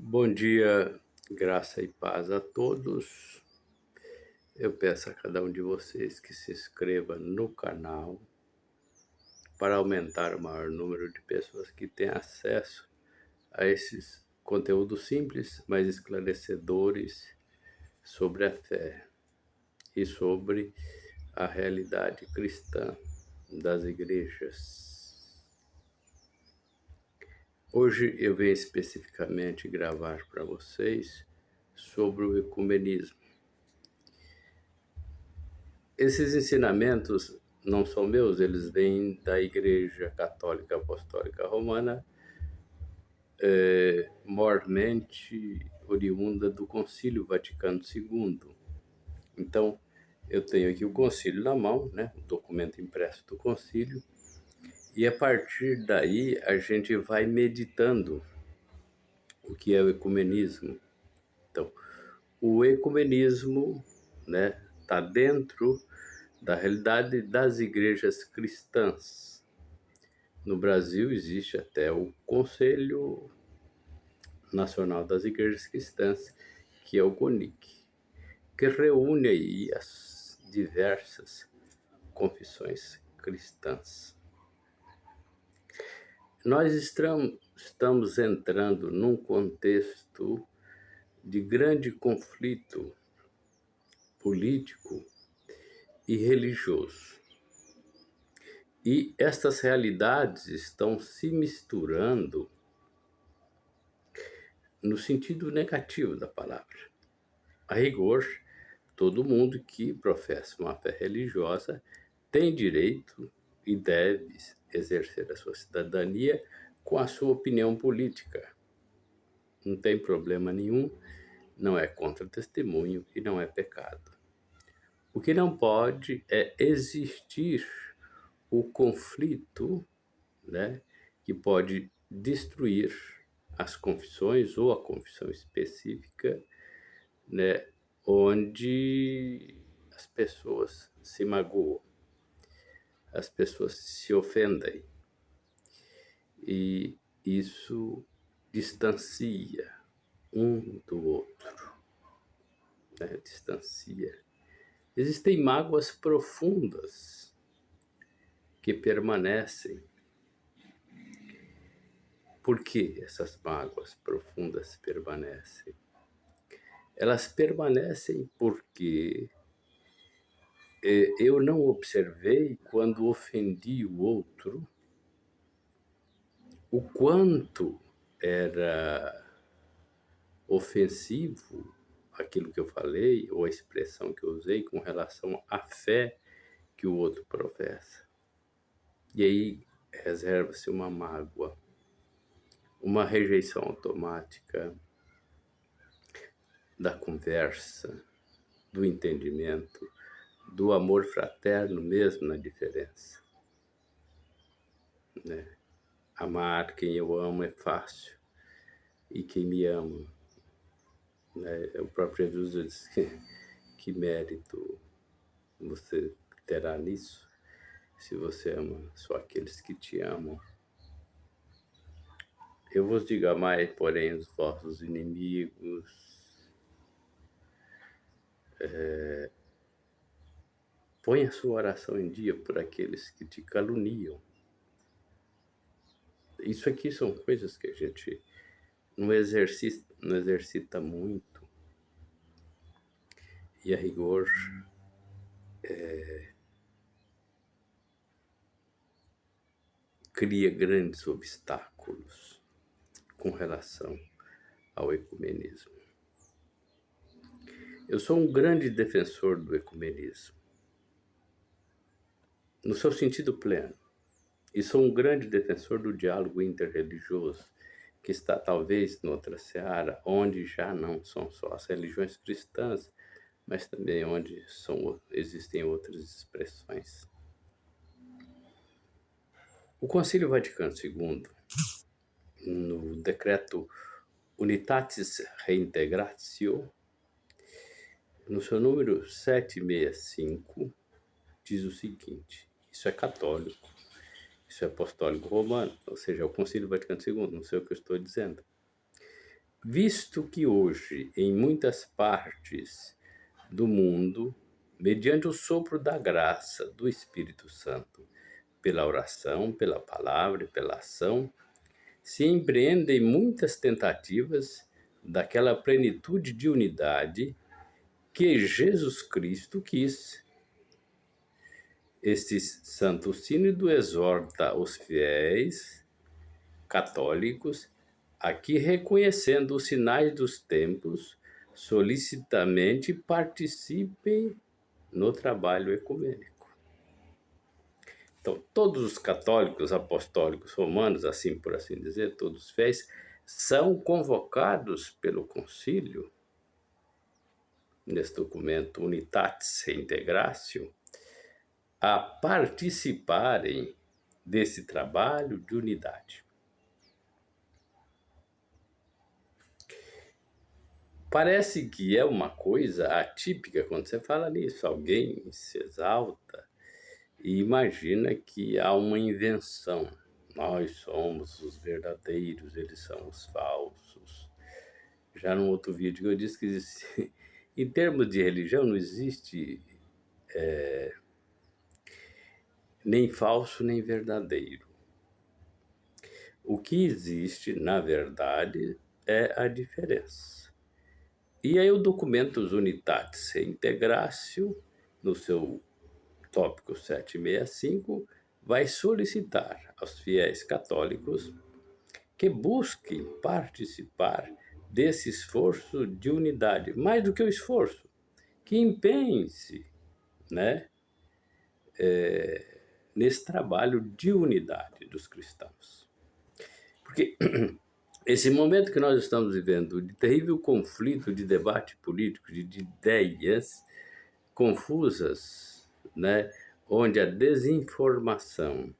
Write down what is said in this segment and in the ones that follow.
Bom dia, graça e paz a todos. Eu peço a cada um de vocês que se inscreva no canal para aumentar o maior número de pessoas que têm acesso a esses conteúdos simples, mas esclarecedores sobre a fé e sobre a realidade cristã das igrejas. Hoje eu venho especificamente gravar para vocês sobre o ecumenismo. Esses ensinamentos não são meus, eles vêm da Igreja Católica Apostólica Romana, mormente oriunda do Concílio Vaticano II. Então, eu tenho aqui o concílio na mão, né, o documento impresso do concílio, e a partir daí a gente vai meditando o que é o ecumenismo. Então, o ecumenismo, né, está dentro da realidade das igrejas cristãs. No Brasil existe até o Conselho Nacional das Igrejas Cristãs, que é o CONIC, que reúne aí as diversas confissões cristãs. Nós estamos entrando num contexto de grande conflito político e religioso. E estas realidades estão se misturando no sentido negativo da palavra. A rigor, todo mundo que professa uma fé religiosa tem direito e deve exercer a sua cidadania com a sua opinião política. Não tem problema nenhum, não é contra-testemunho e não é pecado. O que não pode é existir o conflito, né, que pode destruir as confissões ou a confissão específica, né, onde as pessoas se magoam, as pessoas se ofendem, e isso distancia um do outro, né, distancia. Existem mágoas profundas que permanecem. Por que essas mágoas profundas permanecem? Elas permanecem porque eu não observei, quando ofendi o outro, o quanto era ofensivo aquilo que eu falei ou a expressão que eu usei com relação à fé que o outro professa. E aí reserva-se uma mágoa, uma rejeição automática da conversa, do entendimento, do amor fraterno mesmo na diferença, né? Amar quem eu amo é fácil, e quem me ama, né? O próprio Jesus diz que mérito você terá nisso, se você ama só aqueles que te amam. Eu vos digo: amai, porém, os vossos inimigos. Põe a sua oração em dia por aqueles que te caluniam. Isso aqui são coisas que a gente não exercita muito, e a rigor cria grandes obstáculos com relação ao ecumenismo. Eu sou um grande defensor do ecumenismo, no seu sentido pleno, e sou um grande defensor do diálogo interreligioso, que está talvez noutra seara, onde já não são só as religiões cristãs, mas também onde existem outras expressões. O Concílio Vaticano II, no decreto Unitatis Reintegratio, no seu número 765, diz o seguinte: isso é católico, isso é apostólico romano, ou seja, é o Concílio Vaticano II, não sei o que eu estou dizendo. visto que hoje, em muitas partes do mundo, mediante o sopro da graça do Espírito Santo, pela oração, pela palavra e pela ação, se empreendem muitas tentativas daquela plenitude de unidade que Jesus Cristo quis. Este Santo Sínodo exorta os fiéis católicos a que, reconhecendo os sinais dos tempos, solicitamente participem no trabalho ecumênico. Então, todos os católicos apostólicos romanos, assim por assim dizer, todos os fiéis, são convocados pelo concílio, nesse documento Unitatis Reintegratio, a participarem desse trabalho de unidade. Parece que é uma coisa atípica quando você fala nisso. Alguém se exalta e imagina que há uma invenção. Nós somos os verdadeiros, eles são os falsos. Já num outro vídeo eu disse que em termos de religião não existe nem falso nem verdadeiro. O que existe, na verdade, é a diferença. E aí o documento Unitatis Reintegratio, no seu tópico 765, vai solicitar aos fiéis católicos que busquem participar desse esforço de unidade, mais do que o esforço, que empenhem-se, né, nesse trabalho de unidade dos cristãos. Porque esse momento que nós estamos vivendo, de terrível conflito, de debate político, de ideias confusas, né, onde a desinformação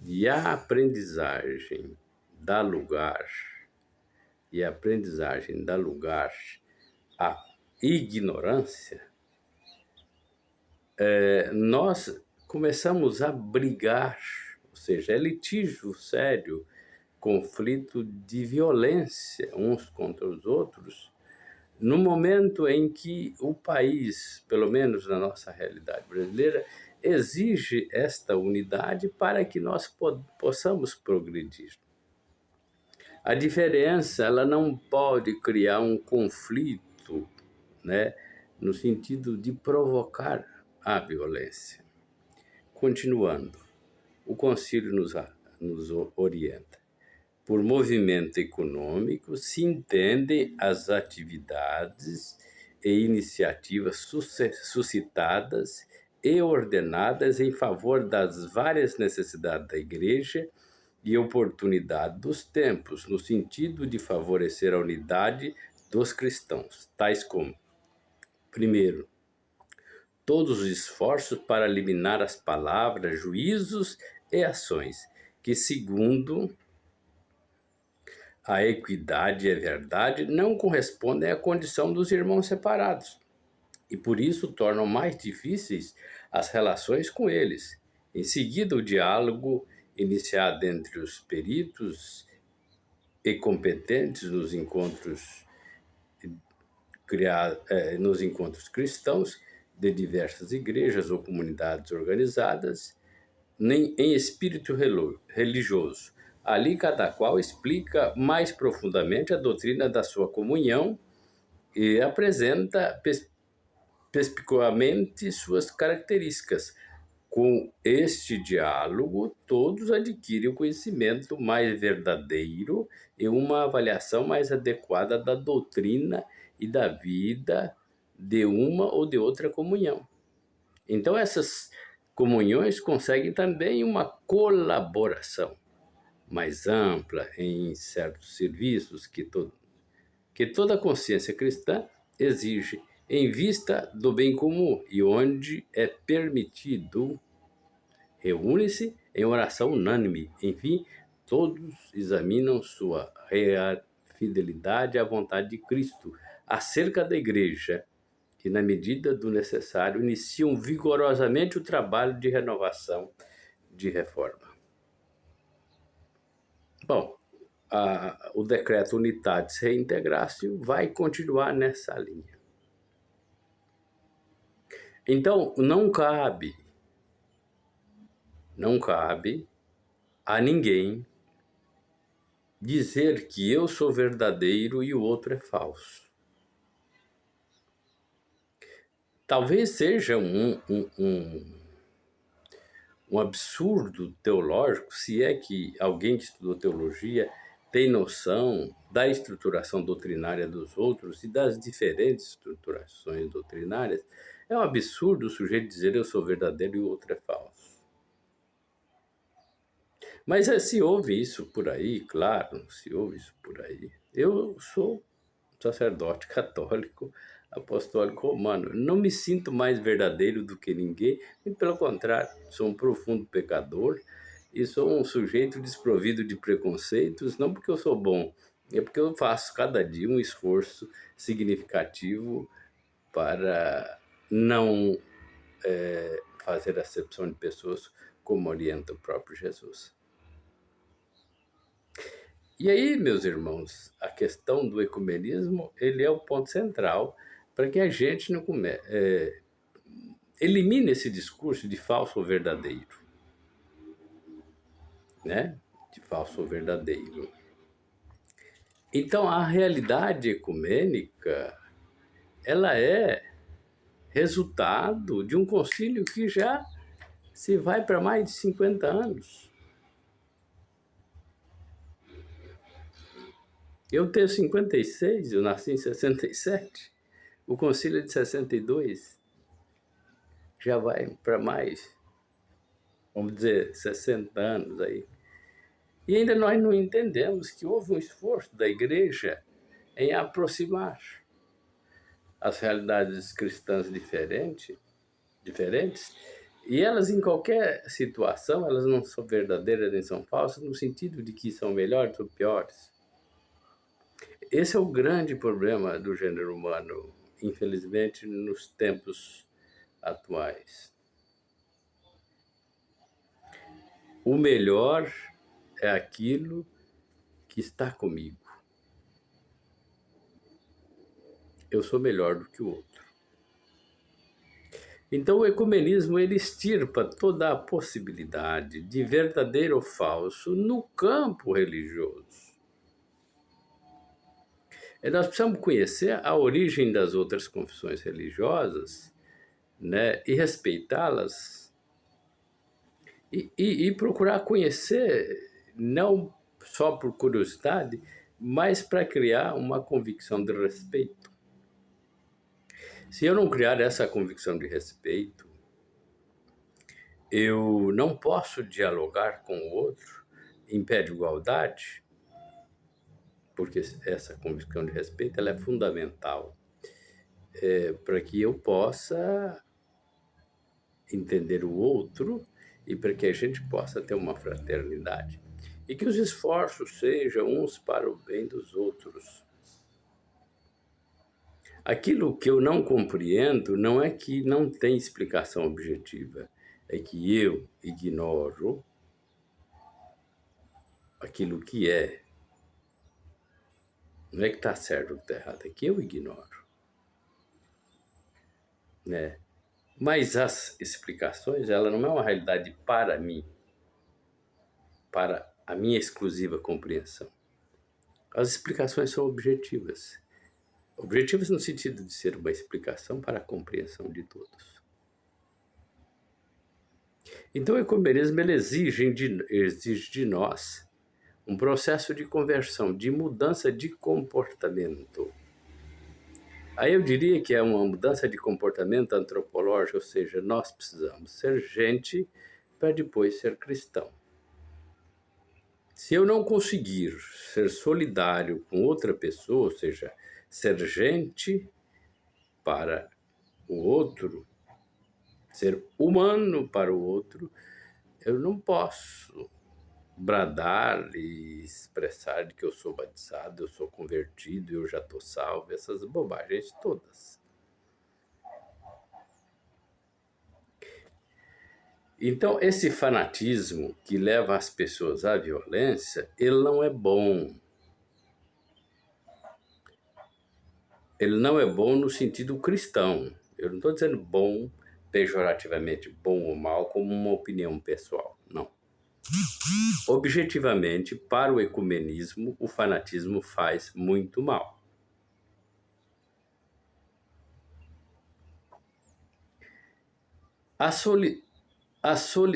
e a aprendizagem dá lugar, à ignorância, nós começamos a brigar, ou seja, é litígio sério, conflito de violência uns contra os outros, no momento em que o país, pelo menos na nossa realidade brasileira, exige esta unidade para que nós possamos progredir. A diferença, ela não pode criar um conflito, né, no sentido de provocar a violência. Continuando, o concílio nos orienta. Por movimento econômico se entendem as atividades e iniciativas suscitadas e ordenadas em favor das várias necessidades da Igreja e oportunidade dos tempos, no sentido de favorecer a unidade dos cristãos, tais como, primeiro, todos os esforços para eliminar as palavras, juízos e ações que, segundo a equidade e a verdade, não correspondem à condição dos irmãos separados e por isso tornam mais difíceis as relações com eles. Em seguida, o diálogo iniciado entre os peritos e competentes nos encontros cristãos de diversas igrejas ou comunidades organizadas em espírito religioso. Ali cada qual explica mais profundamente a doutrina da sua comunhão e apresenta perspicuamente suas características. Com este diálogo, todos adquirem o conhecimento mais verdadeiro e uma avaliação mais adequada da doutrina e da vida de uma ou de outra comunhão. Então, essas comunhões conseguem também uma colaboração mais ampla em certos serviços que toda consciência cristã exige, em vista do bem comum e onde é permitido, reúne-se em oração unânime. Enfim, todos examinam sua real fidelidade à vontade de Cristo acerca da Igreja e, na medida do necessário, iniciam vigorosamente o trabalho de renovação, de reforma. Bom, o decreto Unitatis Reintegratio vai continuar nessa linha. Então, não cabe a ninguém dizer que eu sou verdadeiro e o outro é falso. Talvez seja um absurdo teológico, se é que alguém que estudou teologia tem noção da estruturação doutrinária dos outros e das diferentes estruturações doutrinárias. É um absurdo o sujeito dizer eu sou verdadeiro e o outro é falso. Mas se ouve isso por aí, claro, se ouve isso por aí. Eu sou sacerdote católico, apostólico romano. Não me sinto mais verdadeiro do que ninguém, e pelo contrário, sou um profundo pecador e sou um sujeito desprovido de preconceitos, não porque eu sou bom, é porque eu faço cada dia um esforço significativo para não fazer acepção de pessoas como orienta o próprio Jesus. E aí, meus irmãos, a questão do ecumenismo, ele é o ponto central para que a gente não elimine esse discurso de falso ou verdadeiro, né? De falso ou verdadeiro. Então, a realidade ecumênica, ela é resultado de um concílio que já se vai para mais de 50 anos. Eu tenho 56, eu nasci em 67, o concílio é de 62, já vai para mais, vamos dizer, 60 anos aí. E ainda nós não entendemos que houve um esforço da igreja em aproximar as realidades cristãs diferentes, e elas em qualquer situação, elas não são verdadeiras nem são falsas, no sentido de que são melhores ou piores. Esse é o grande problema do gênero humano, infelizmente, nos tempos atuais. O melhor é aquilo que está comigo. Eu sou melhor do que o outro. Então o ecumenismo ele extirpa toda a possibilidade de verdadeiro ou falso no campo religioso. Nós precisamos conhecer a origem das outras confissões religiosas, né, e respeitá-las e procurar conhecer, não só por curiosidade, mas para criar uma convicção de respeito. Se eu não criar essa convicção de respeito, eu não posso dialogar com o outro em pé de igualdade, porque essa convicção de respeito ela é fundamental para que eu possa entender o outro e para que a gente possa ter uma fraternidade. E que os esforços sejam uns para o bem dos outros. Aquilo que eu não compreendo não é que não tem explicação objetiva, é que eu ignoro aquilo que é. Não é que está certo ou está errado, é que eu ignoro. Né? Mas as explicações, ela não é uma realidade para mim, para a minha exclusiva compreensão. As explicações são objetivas. Objetivas no sentido de ser uma explicação para a compreensão de todos. Então o ecumenismo ele exige de nós um processo de conversão, de mudança de comportamento. Aí eu diria que é uma mudança de comportamento antropológico, ou seja, nós precisamos ser gente para depois ser cristão. Se eu não conseguir ser solidário com outra pessoa, ou seja, ser gente para o outro, ser humano para o outro, eu não posso bradar e expressar de que eu sou batizado, eu sou convertido, eu já estou salvo, essas bobagens todas. Então, esse fanatismo que leva as pessoas à violência, ele não é bom. Ele não é bom no sentido cristão. Eu não estou dizendo bom, pejorativamente bom ou mal, como uma opinião pessoal. Não. Objetivamente, para o ecumenismo, o fanatismo faz muito mal.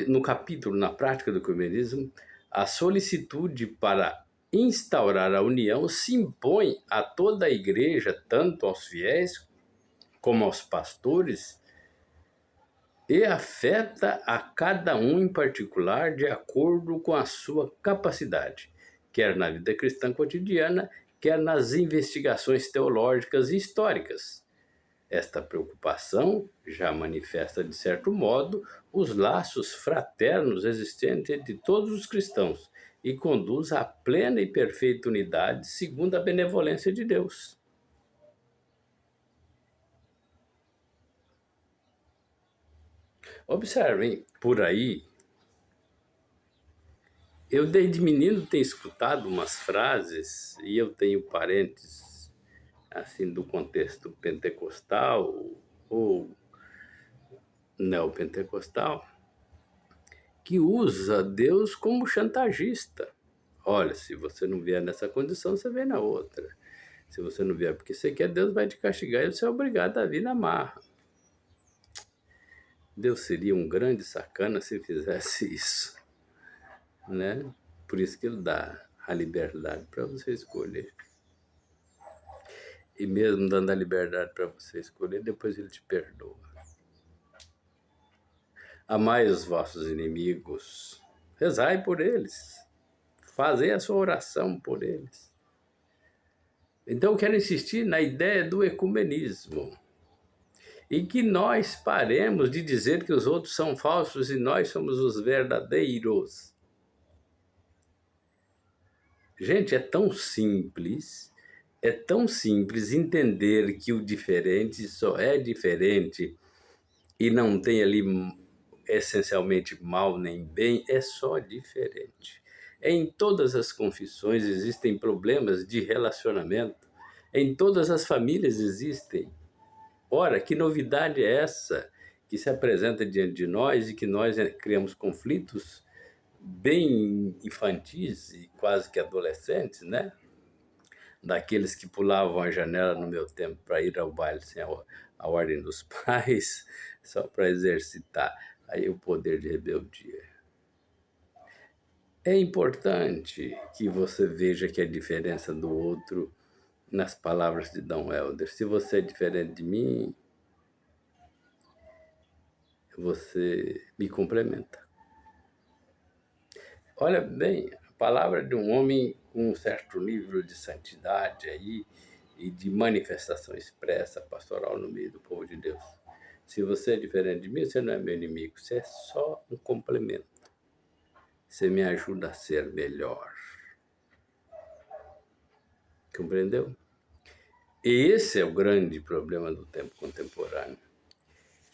No capítulo, na prática do ecumenismo, a solicitude para instaurar a união se impõe a toda a igreja, tanto aos fiéis como aos pastores, e afeta a cada um em particular de acordo com a sua capacidade, quer na vida cristã cotidiana, quer nas investigações teológicas e históricas. Esta preocupação já manifesta, de certo modo, os laços fraternos existentes entre todos os cristãos e conduz à plena e perfeita unidade segundo a benevolência de Deus. Observem, por aí, eu desde menino tenho escutado umas frases, e eu tenho parentes, assim, do contexto pentecostal ou neopentecostal, que usa Deus como chantagista. Olha, se você não vier nessa condição, você vem na outra. Se você não vier porque você quer, Deus vai te castigar e você é obrigado a vir na marra. Deus seria um grande sacana se fizesse isso, né? Por isso que ele dá a liberdade para você escolher. E mesmo dando a liberdade para você escolher, depois ele te perdoa. Amai os vossos inimigos, rezai por eles, fazei a sua oração por eles. Então eu quero insistir na ideia do ecumenismo, e que nós paremos de dizer que os outros são falsos e nós somos os verdadeiros. Gente, é tão simples entender que o diferente só é diferente e não tem ali essencialmente mal nem bem, é só diferente. Em todas as confissões existem problemas de relacionamento, em todas as famílias existem. Ora, que novidade é essa que se apresenta diante de nós e que nós criamos conflitos bem infantis e quase que adolescentes, né? Daqueles que pulavam a janela no meu tempo para ir ao baile sem a ordem dos pais, só para exercitar aí o poder de rebeldia. É importante que você veja que a diferença do outro, nas palavras de Dom Helder, se você é diferente de mim, você me complementa. Olha bem, a palavra de um homem com um certo nível de santidade aí e de manifestação expressa pastoral no meio do povo de Deus. Se você é diferente de mim, você não é meu inimigo, você é só um complemento. Você me ajuda a ser melhor. Compreendeu? E esse é o grande problema do tempo contemporâneo.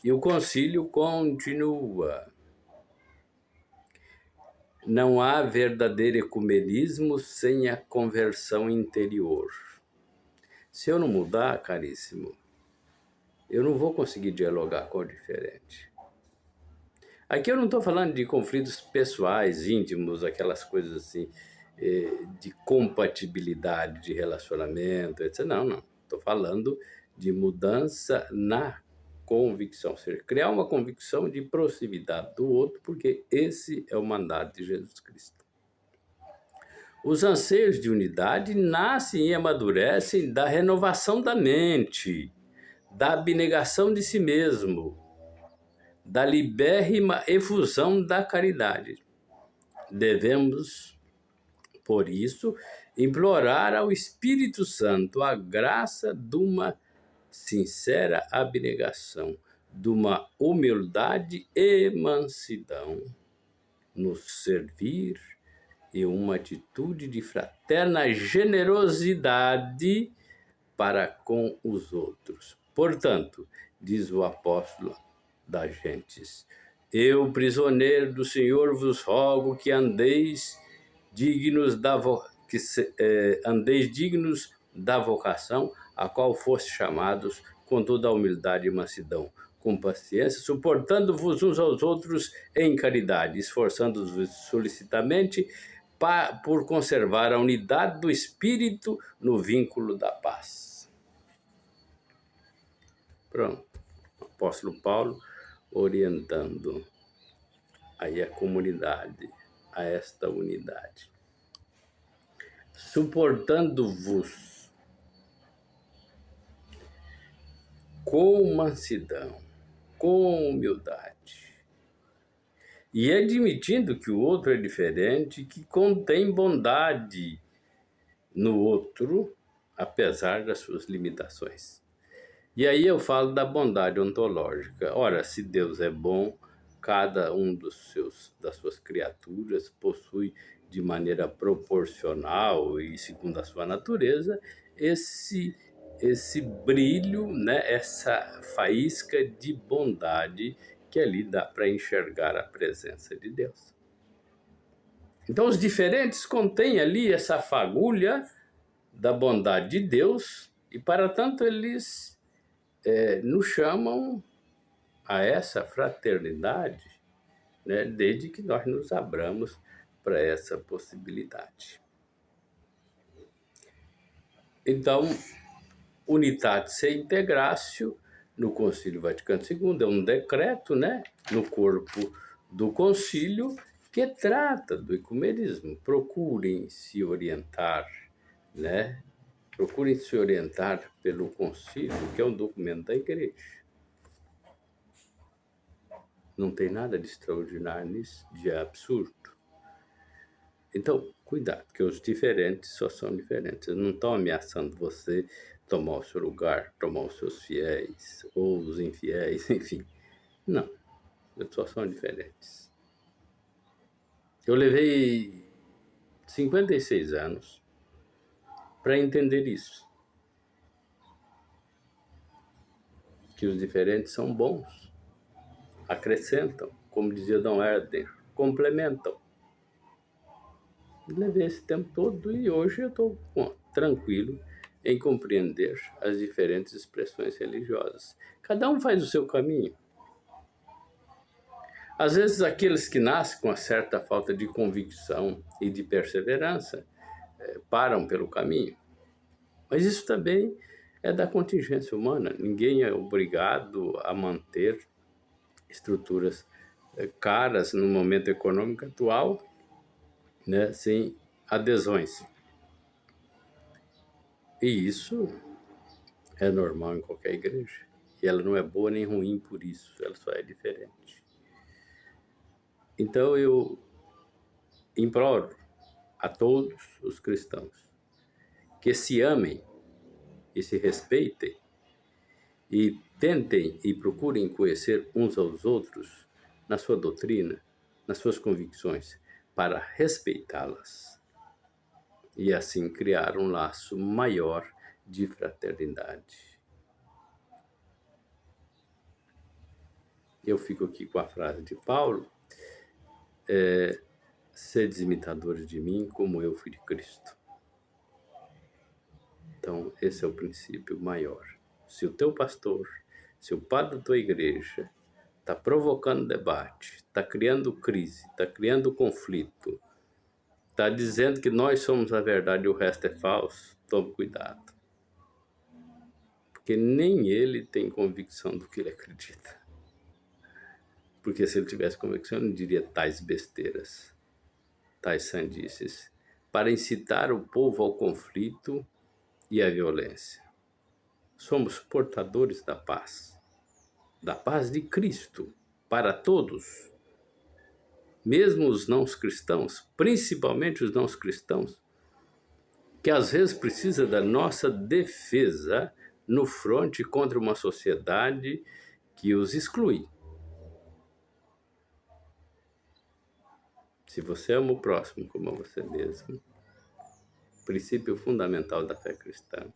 E o concílio continua. Não há verdadeiro ecumenismo sem a conversão interior. Se eu não mudar, caríssimo, eu não vou conseguir dialogar com o diferente. Aqui eu não estou falando de conflitos pessoais, íntimos, aquelas coisas assim, de compatibilidade de relacionamento, etc. Não. Estou falando de mudança na convicção, ou seja, criar uma convicção de proximidade do outro, porque esse é o mandato de Jesus Cristo. Os anseios de unidade nascem e amadurecem da renovação da mente, da abnegação de si mesmo, da libérrima efusão da caridade. Devemos, por isso, implorar ao Espírito Santo a graça de uma sincera abnegação, de uma humildade e mansidão no servir e uma atitude de fraterna generosidade para com os outros. Portanto, diz o apóstolo das gentes, Eu, prisioneiro do Senhor, vos rogo que andeis dignos andeis dignos da vocação a qual foste chamados, com toda a humildade e mansidão, com paciência, suportando-vos uns aos outros em caridade, esforçando-vos solicitamente por conservar a unidade do Espírito no vínculo da paz. Pronto. O apóstolo Paulo orientando aí a comunidade a esta unidade. Suportando-vos com mansidão, com humildade, e admitindo que o outro é diferente, que contém bondade no outro, apesar das suas limitações. E aí eu falo da bondade ontológica. Ora, se Deus é bom, cada um das suas criaturas possui de maneira proporcional e segundo a sua natureza esse brilho, né, essa faísca de bondade que ali dá para enxergar a presença de Deus. Então os diferentes contêm ali essa fagulha da bondade de Deus e para tanto eles nos chamam a essa fraternidade, né, desde que nós nos abramos para essa possibilidade. Então, Unitatio Integratio, no Concílio Vaticano II, é um decreto, né, no corpo do concílio, que trata do ecumenismo. Procurem se orientar, né? Procurem se orientar pelo concílio, que é um documento da igreja. Não tem nada de extraordinário nisso, de absurdo. Então, cuidado, que os diferentes só são diferentes. Eles não estão ameaçando você tomar o seu lugar, tomar os seus fiéis, ou os infiéis, enfim. Não, eles só são diferentes. Eu levei 56 anos para entender isso. Que os diferentes são bons, acrescentam, como dizia Dom Herder, complementam. Levei esse tempo todo e hoje eu estou tranquilo em compreender as diferentes expressões religiosas. Cada um faz o seu caminho. Às vezes aqueles que nascem com uma certa falta de convicção e de perseverança param pelo caminho. Mas isso também é da contingência humana. Ninguém é obrigado a manter estruturas caras no momento econômico atual, né, sem adesões. E isso é normal em qualquer igreja. E ela não é boa nem ruim por isso, ela só é diferente. Então eu imploro a todos os cristãos que se amem e se respeitem e tentem e procurem conhecer uns aos outros na sua doutrina, nas suas convicções, para respeitá-las e assim criar um laço maior de fraternidade. Eu fico aqui com a frase de Paulo, sedes imitadores de mim como eu fui de Cristo. Então, esse é o princípio maior. Se o teu pastor, se o padre da tua igreja está provocando debate, está criando crise, está criando conflito, está dizendo que nós somos a verdade e o resto é falso, tome cuidado. Porque nem ele tem convicção do que ele acredita. Porque se ele tivesse convicção, ele não diria tais besteiras, tais sandices, para incitar o povo ao conflito e à violência. Somos portadores da paz de Cristo, para todos, mesmo os não cristãos, principalmente os não cristãos, que às vezes precisa da nossa defesa no fronte contra uma sociedade que os exclui. Se você ama o próximo como a você mesmo, princípio fundamental da fé cristã,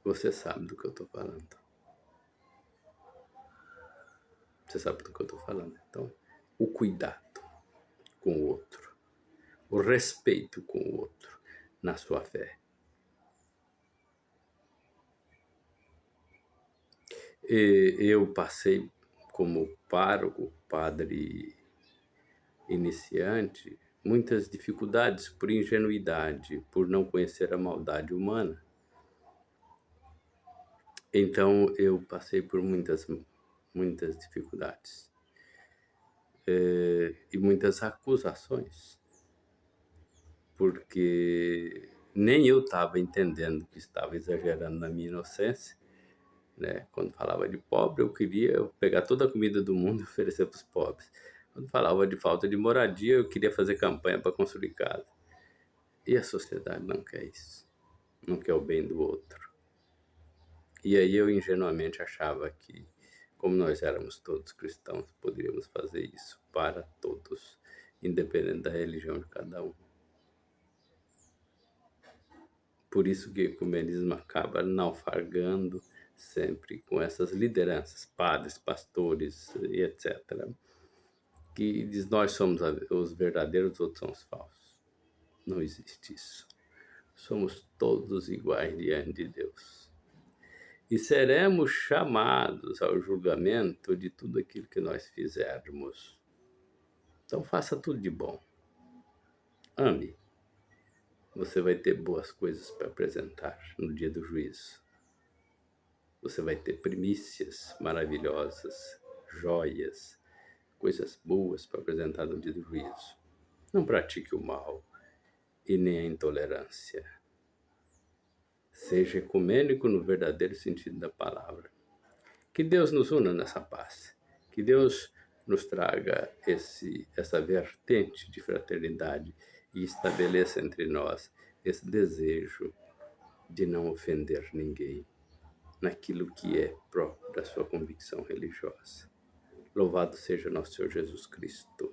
você sabe do que eu estou falando. Você sabe do que eu estou falando. Então, o cuidado com o outro, o respeito com o outro na sua fé. Eu passei como pároco, padre iniciante, muitas dificuldades por ingenuidade, por não conhecer a maldade humana. Então eu passei por muitas dificuldades, e muitas acusações, porque nem eu estava entendendo que estava exagerando na minha inocência, né? Quando falava de pobre, eu queria pegar toda a comida do mundo e oferecer para os pobres. Quando falava de falta de moradia, eu queria fazer campanha para construir casa. E a sociedade não quer isso, não quer o bem do outro. E aí eu ingenuamente achava que, como nós éramos todos cristãos, poderíamos fazer isso para todos, independente da religião de cada um. Por isso que o ecumenismo acaba naufragando sempre com essas lideranças, padres, pastores e etc., que diz nós somos os verdadeiros, os outros são os falsos. Não existe isso. Somos todos iguais diante de Deus. E seremos chamados ao julgamento de tudo aquilo que nós fizermos. Então faça tudo de bom. Ame. Você vai ter boas coisas para apresentar no dia do juízo. Você vai ter primícias maravilhosas, joias, coisas boas para apresentar no dia do juízo. Não pratique o mal e nem a intolerância. Seja ecumênico no verdadeiro sentido da palavra. Que Deus nos una nessa paz. Que Deus nos traga essa vertente de fraternidade e estabeleça entre nós esse desejo de não ofender ninguém naquilo que é próprio da sua convicção religiosa. Louvado seja nosso Senhor Jesus Cristo.